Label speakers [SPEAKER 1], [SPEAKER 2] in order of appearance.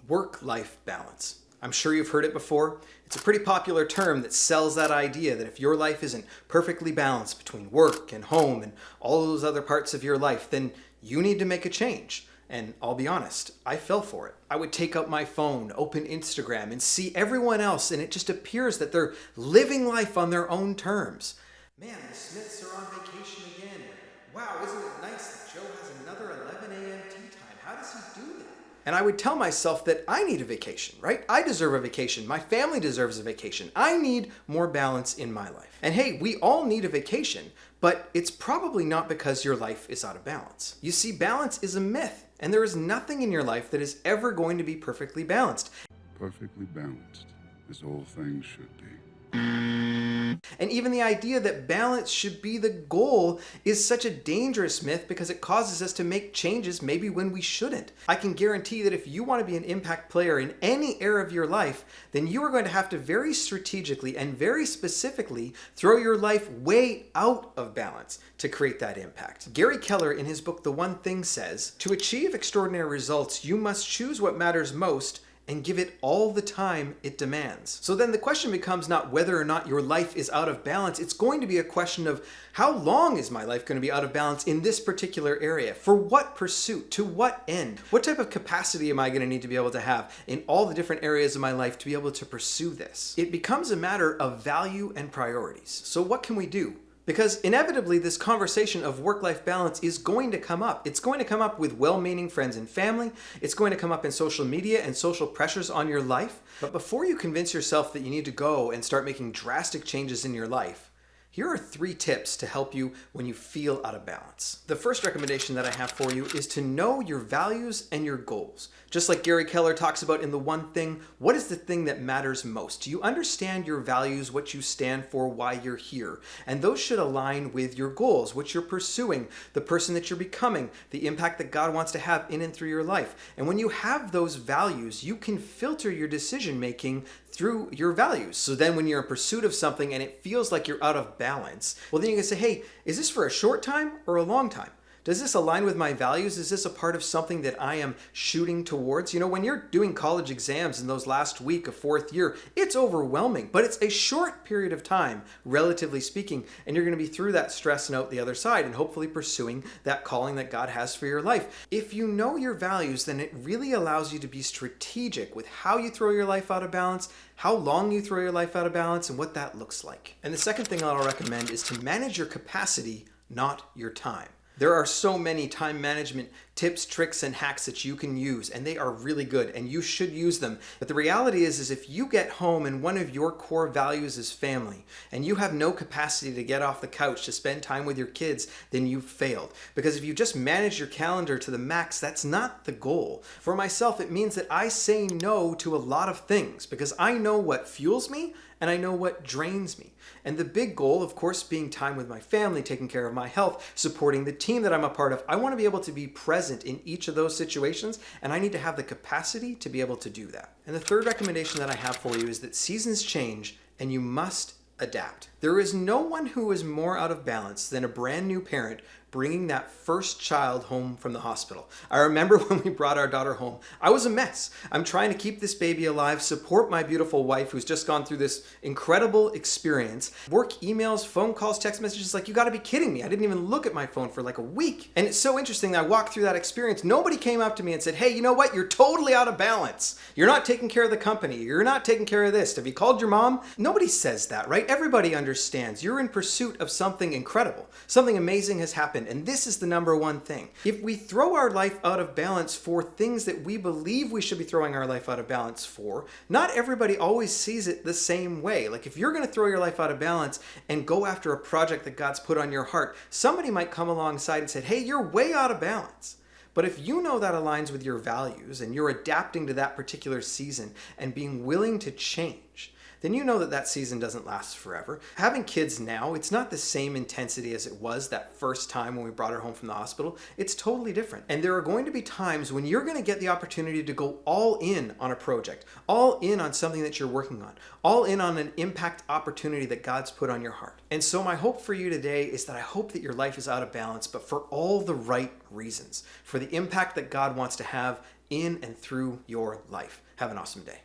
[SPEAKER 1] work-life balance. I'm sure you've heard it before. It's a pretty popular term that sells that idea that if your life isn't perfectly balanced between work and home and all those other parts of your life, then you need to make a change. And I'll be honest, I fell for it. I would take out my phone, open Instagram, and see everyone else, and it just appears that they're living life on their own terms. Man, the Smiths are on vacation again. Wow, isn't it nice that Joe has another 11 a.m. tea time? How does he do that? And I would tell myself that I need a vacation, right? I deserve a vacation. My family deserves a vacation. I need more balance in my life. And hey, we all need a vacation, but it's probably not because your life is out of balance. You see, balance is a myth, and there is nothing in your life that is ever going to be perfectly balanced.
[SPEAKER 2] Perfectly balanced, as all things should be.
[SPEAKER 1] And even the idea that balance should be the goal is such a dangerous myth because it causes us to make changes maybe when we shouldn't. I can guarantee that if you want to be an impact player in any area of your life, then you are going to have to very strategically and very specifically throw your life way out of balance to create that impact. Gary Keller in his book The One Thing says, "To achieve extraordinary results, you must choose what matters most and give it all the time it demands." So then the question becomes not whether or not your life is out of balance, it's going to be a question of how long is my life going to be out of balance in this particular area? For what pursuit? To what end? What type of capacity am I going to need to be able to have in all the different areas of my life to be able to pursue this? It becomes a matter of value and priorities. So what can we do? Because inevitably, this conversation of work-life balance is going to come up. It's going to come up with well-meaning friends and family. It's going to come up in social media and social pressures on your life. But before you convince yourself that you need to go and start making drastic changes in your life, here are 3 tips to help you when you feel out of balance. The first recommendation that I have for you is to know your values and your goals. Just like Gary Keller talks about in The One Thing, what is the thing that matters most? Do you understand your values, what you stand for, why you're here? And those should align with your goals, what you're pursuing, the person that you're becoming, the impact that God wants to have in and through your life. And when you have those values, you can filter your decision making through your values. So then when you're in pursuit of something and it feels like you're out of balance, well, then you can say, hey, is this for a short time or a long time? Does this align with my values? Is this a part of something that I am shooting towards? You know, when you're doing college exams in those last week of 4th year, it's overwhelming, but it's a short period of time, relatively speaking, and you're going to be through that stress and out the other side and hopefully pursuing that calling that God has for your life. If you know your values, then it really allows you to be strategic with how you throw your life out of balance, how long you throw your life out of balance, and what that looks like. And the second thing I'll recommend is to manage your capacity, not your time. There are so many time management tips, tricks, and hacks that you can use, and they are really good, and you should use them. But the reality is if you get home and one of your core values is family, and you have no capacity to get off the couch to spend time with your kids, then you've failed. Because if you just manage your calendar to the max, that's not the goal. For myself, it means that I say no to a lot of things, because I know what fuels me, and I know what drains me. And the big goal, of course, being time with my family, taking care of my health, supporting the team that I'm a part of. I want to be able to be present in each of those situations, and I need to have the capacity to be able to do that. And the third recommendation that I have for you is that seasons change, and you must adapt. There is no one who is more out of balance than a brand new parent bringing that first child home from the hospital. I remember when we brought our daughter home, I was a mess. I'm trying to keep this baby alive, support my beautiful wife who's just gone through this incredible experience, work emails, phone calls, text messages, like you gotta be kidding me. I didn't even look at my phone for like a week. And it's so interesting that I walked through that experience. Nobody came up to me and said, hey, you know what? You're totally out of balance. You're not taking care of the company. You're not taking care of this. Have you called your mom? Nobody says that, right? Everybody understands you're in pursuit of something incredible. Something amazing has happened. And this is the number one thing. If we throw our life out of balance for things that we believe we should be throwing our life out of balance for, not everybody always sees it the same way. Like if you're going to throw your life out of balance and go after a project that God's put on your heart, somebody might come alongside and say, hey, you're way out of balance. But if you know that aligns with your values and you're adapting to that particular season and being willing to change, then you know that that season doesn't last forever. Having kids now, it's not the same intensity as it was that first time when we brought her home from the hospital. It's totally different. And there are going to be times when you're going to get the opportunity to go all in on a project, all in on something that you're working on, all in on an impact opportunity that God's put on your heart. And so my hope for you today is that I hope that your life is out of balance, but for all the right reasons, for the impact that God wants to have in and through your life. Have an awesome day.